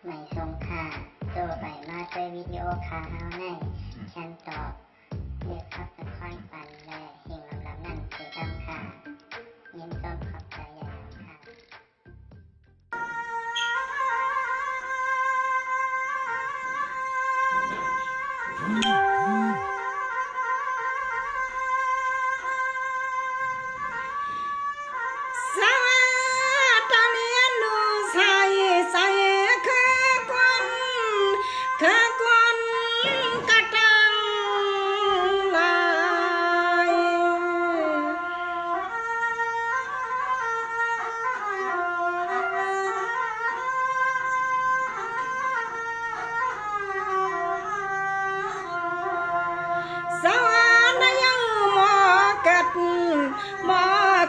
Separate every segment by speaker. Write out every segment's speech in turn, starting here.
Speaker 1: ไม่ทรงค่าตัวใบมาด้วยวิดีโอคาเฮาในฉันตอบเลือกขับเป็นค่อยปันและเฮงลำนั่นคือดำค่ะยินต้นขอบใจอย่างค่ะ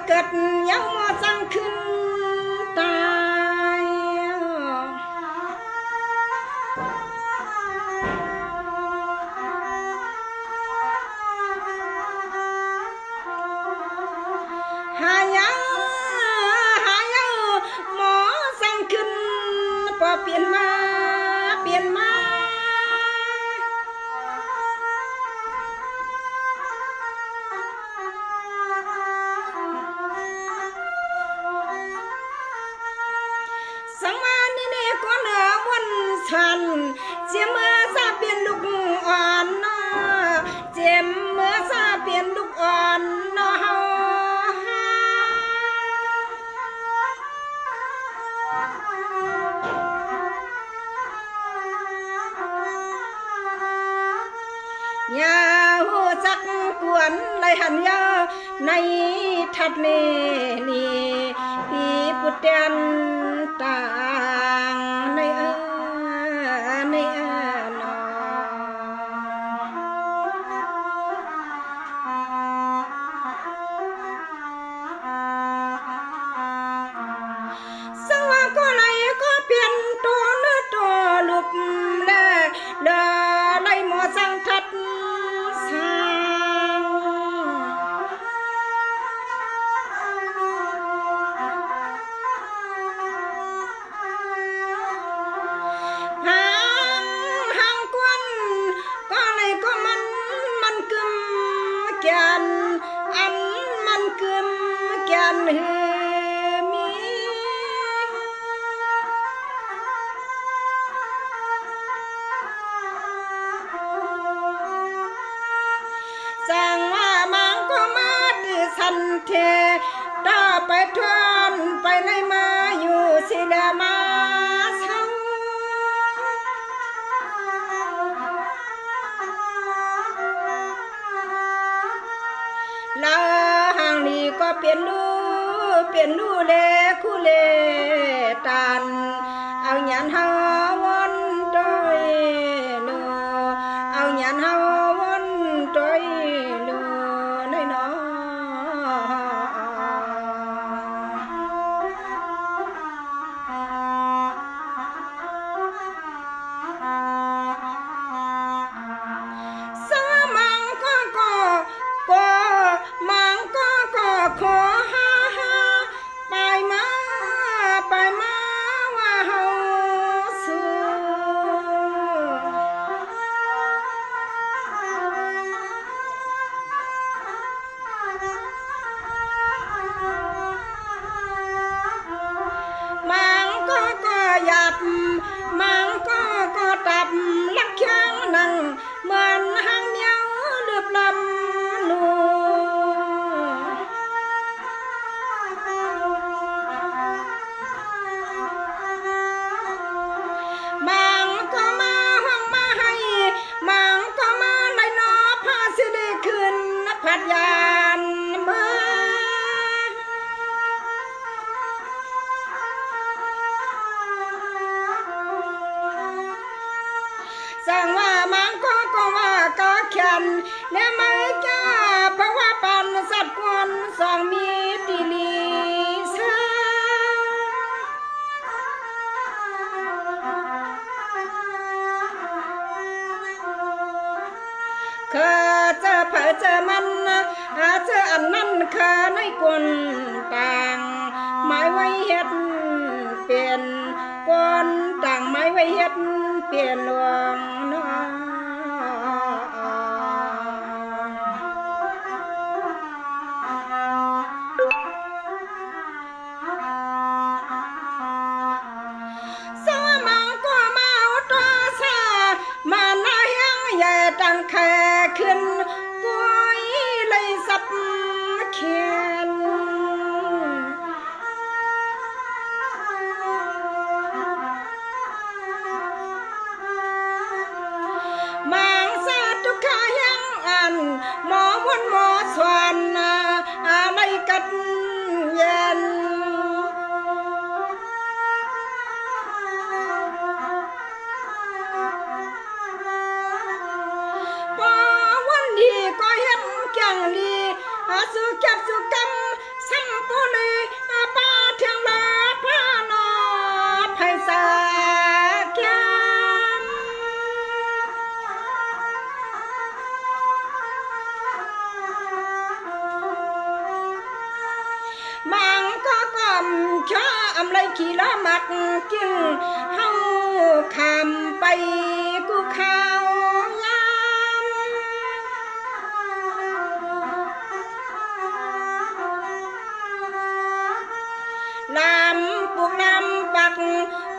Speaker 2: เกิดยังมาจังขึ้นตายหายังหมอจังขึ้นพอเปลี่ยนมาสังมานี่เนี่ยก็เหนือวันฉันเจียมเมื่อซาเปลี่ยนลูกอ่อนเนาะเจียมเมื่อซาเปลี่ยนลูกอ่อนเนาะอย่าหูจักกวนเลยหันยาในทัดนี่พี่พุทธนต่างในนอสว่าก็ไหลก็เปลี่ยนตัวเนื้อตัวลุกเดินไหลหมอสังทัดอันมันกึมแกนเฮมีจังว่ามังก็มาดิสันเทตาไปทวนไปในมาอยู่สิดามาเศร้าลาห่างนี้ก็เปลี่ยนดูเลคู่เลตันเอาหยันหาวันโดยเลือเอาหยันหาวันโดยเลือในน้อสามังก็มังก็ขอไปมาว่าเฮาสู้มังก็หยับมังก็ตับลักข้างนั่งเหมือนหางเมียวเลือบลำลูมังก็มาห้องมาให้มังก็มาในนอพาสิได้ขึ้นพัดยานเมื่อสั่งว่ามังก็ว่าก็แขนและไม่กล้าเพราะว่าปันสัตว์คนสองมีตีลีเสเคยเจอเผยเจอมันเจออันนั้นเคยในกลต่างหมายไว้เฮ็ดเป็น ลี่ยนก้อนต่างไม้ไว้เฮ็ดเปลี่ยนหลวงน้อสมังก็มาเอาตัวซามาหน้าแห้งใหญ่ตั้งแค่ขึ้นก้อยเลยสับเขียนมังสาตุขายังอันหมอวนหมอสวนอะไรกัดเย็นพอวันดีก็เห็นแก่งดีสุขจับสุกรรมสังปุลีป้าเทียงลาพาลาไพศาแก่มังก็กอมช้าอำไรขี่ละมักกินเฮาคำไปกูข้าวยามลำปุกลำปัก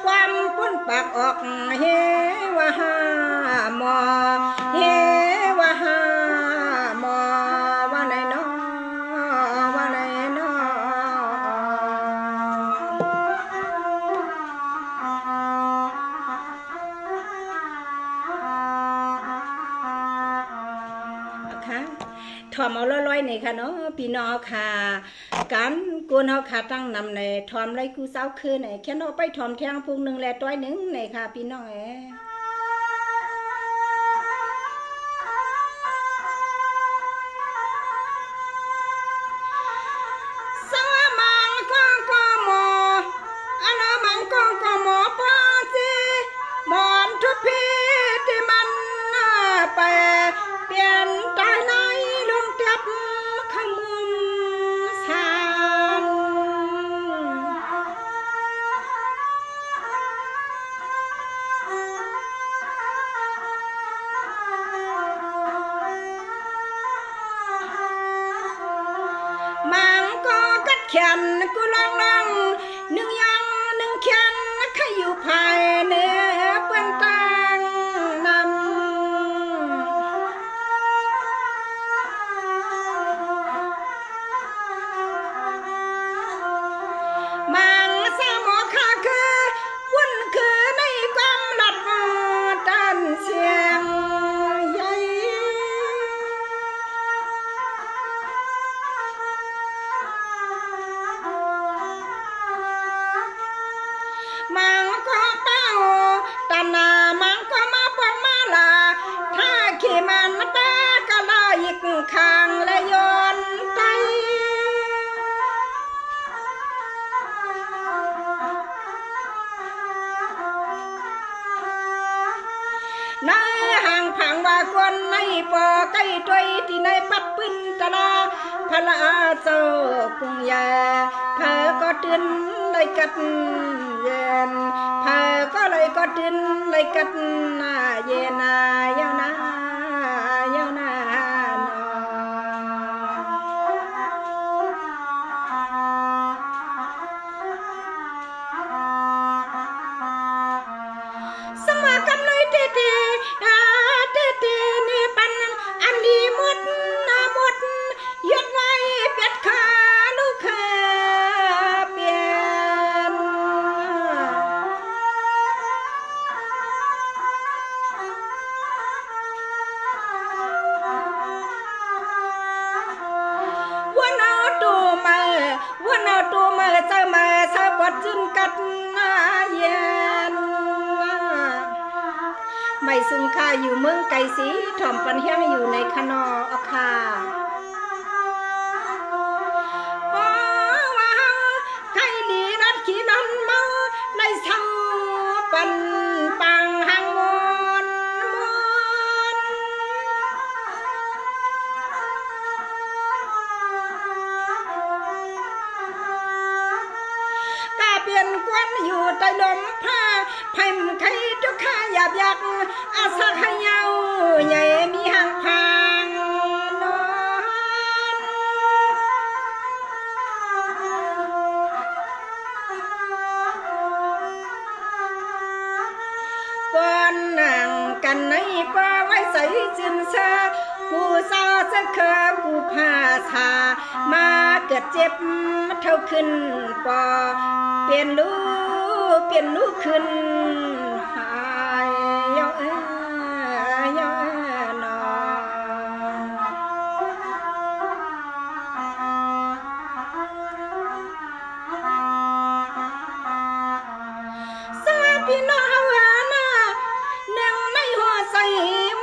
Speaker 2: ความปุ้นปากออกเฮวาหาหมอเฮวาหาหมอว่าไหนน้อว่าไหนน้อค่ะถอมเอาลอยๆนี่ค่ะเนาะพี่น้องค่ะกันกูเฮาค่ะตั้งนำในถอมไรกูเศร้าคืนไหนแค่นเอาไปถอมแทงพุงหนึ่งแลต้อยหนึ่งในค่ะพี่น้องสวามังก็หมออันมังก็หมอป้าจีหมอนทุกพีที่มันไปเปลี่ยนตายในลงกลับขมุมสานมังก็กัดแขนกูลองหนึ่งยังหนึ่งแขนใครอยู่ภายในเปื้อนตังนำมังสาหมอข้าคือวุ่นคือในความหลัดตันเสียงใหญ่มังก็เป้าตันนามังก็มาปนมาลาถ้าขี่มันตาก็ลาอีกข้างและโยนไตในห่างผังว่าคนในปอใกล้ตัวที่ในปัดปืนตะลาพระเจ้ากุงยาเธอก็ตื่นเลยกัดเย็นเธอก็เลยก็ตื่นเลยกัดเย็นยาวนายาวนานสมาคำเลยเตเตนี่ปันอันดีหมดหมดยดไว้เปียดขาลูกขาเปลี่ยนวันเอาตัวมาจะมาสะบัดจินกัดเย็นไม่ซุ่มค่าอยู่เมืองไก่สีถ่อมปันแห้งอยู่ในขนออคาว่าไก่ดีรัดขี้นันเมาในเศร้าปันปังหังมอนกาเปลี่ยนควันอยู่ต ลมผ้าไผ่ไข่ทุกข้าหยาบยักอาสาขยาวใหญ่มีหางพางนอนก่อนนั่งกันในป่าไว้ใส่จิมซากูสาวสักเคอกูพาสามาเกิดเจ็บเท่าขึ้นปอเปลี่ยนลูกขึ้นหายยองยองนอนสวัสดีน้องฮาวานาหนึ่งในหัวใส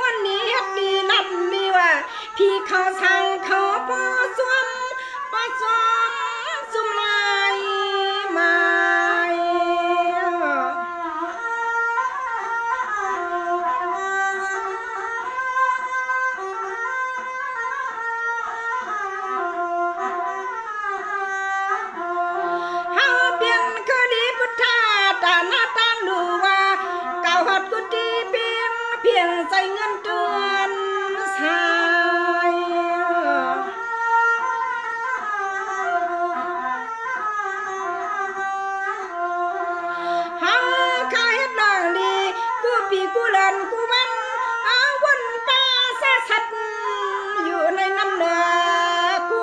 Speaker 2: วันนี้เฮ็ดดีนับมีว่าพี่เขาสั่งเขาปอสวมสุมลายมาใส่เงินเดือนสายหาขายดองดีกูปีกูเลินกูมันอาวนป่าซาสัตอยู่ในน้ำเนื้อกู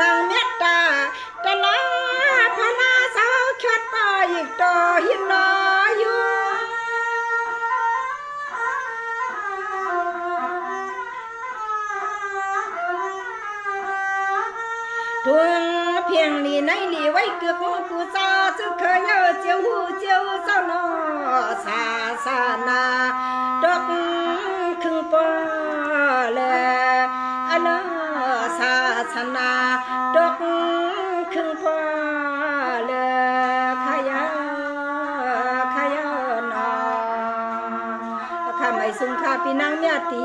Speaker 2: นางเมตตาตะลาพนาสาวชดป่าอีกต่อหินน้อยอยู่ทวงเพียงลีในลีไว้เกือกกูซาจึงเคยเจียวหูเจียวเศร้านอสานาดอกครึ่งปอเลยอันศาสนาดอกครึ่งพอเลยขยานอข้าไม่สุงข้าพี่นางเมียตี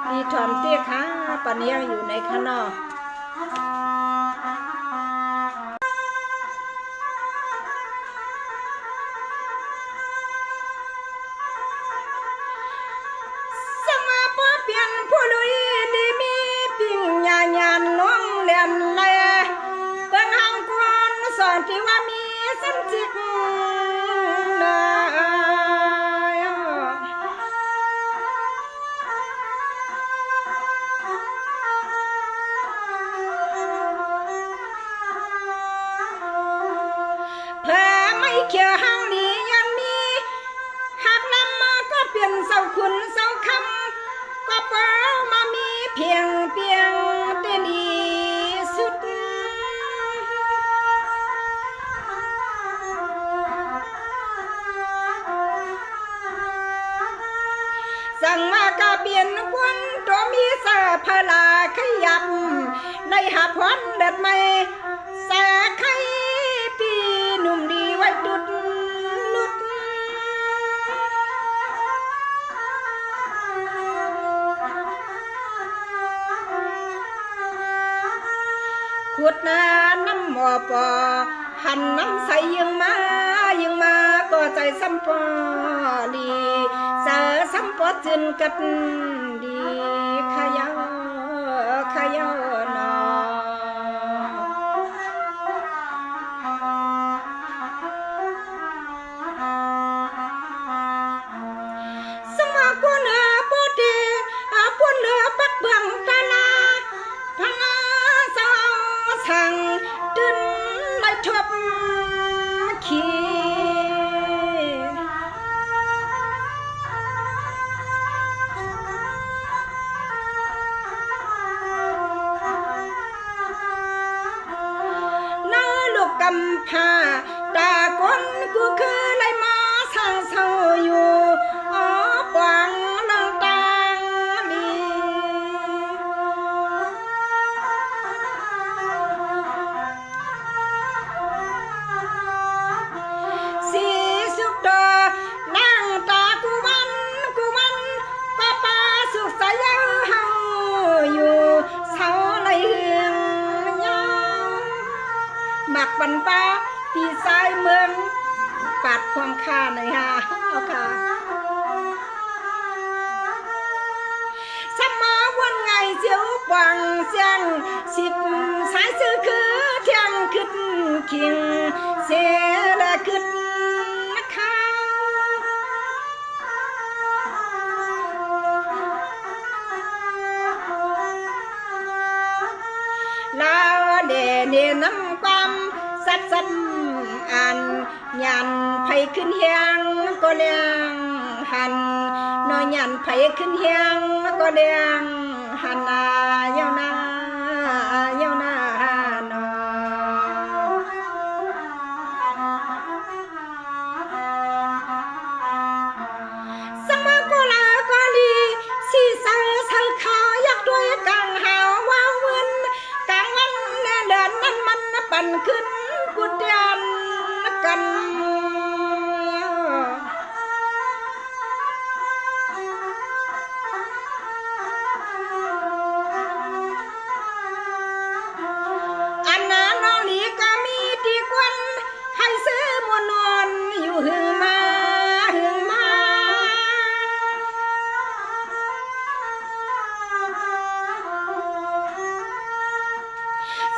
Speaker 2: ดีถอมเตี้ยขาปานยังอยู่ในข้างนอกเปลี่ยนผู้ลุยดีมีปิ่งญาญานน้องเลียนเลยเบิ่งหางกวนสอนที่ว่ามีสันจิกเลยเพื่อไม่เขี่ยหางนี้ยันมีหากนำมาก็เปลี่ยนเสาขุนเสาคำก็เปิดมามีเพียงเตลีสุดสั่งมากาเปลี่ยนควันตัวมีสาพลาขยับในหาพรเด็ดไม่สาไข่ปีหนุ่มดีไว้ดุดลุดขุดน้ำหมอปอหันน้ำใสยังมาก็ใจซ้ำปอลีเสือซ้ำปอจินกัดดีขยานอสมากุนปูดีปุ่นเหลือปักเบื้องตาลาพนาสาวสั่งดึนในทบขี ความค่าหน่อยค่ะเอาค่ะสมาวันไงเสียวกวางเสียงสิบสายซื้อคือเที่ยงขึ้นคิงเสียละขึ้นข้าวลาวเดเนน้ำความสัดสัดอันยันไผขึ้นเฮียงก็เลี้ยงหันนอยันไผขึ้นเฮียงก็เลี้ยงหันนาเยานาเยานาหนอสมาโกลาโกลีสีสังสังขายักด้วยกังหาวว้าวันกลางวันแลเดินนั้นมันปั่นขึ้นกุฏยันกันอันนั้นน้องหลีก็มีที่ควันให้ซื้อมวนอนอยู่หึงมาหึงมา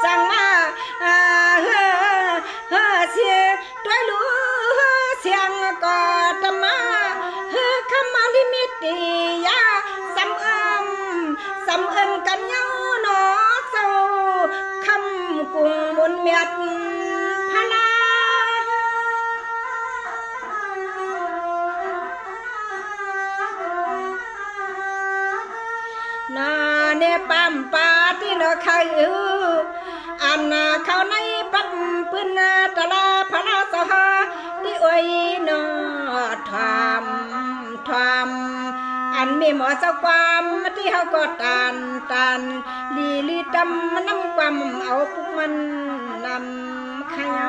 Speaker 2: สั่งมาเฮ้อเสียด้วยรู้เสียงก็ตมาเฮ้อคำมาลิมิตยาสำเอิมกันเย้าหนอเศร้าคำกุ้งบุญเมียดพลานาเนปัมปาที่นใครอันนาเขาในปั๊มปืนตะลาพลาสหาที่อวยนอทำอันมีหมอเจ้าความที่เขาก็ตันลีตำน้ำความเอาพวกมันนำขยา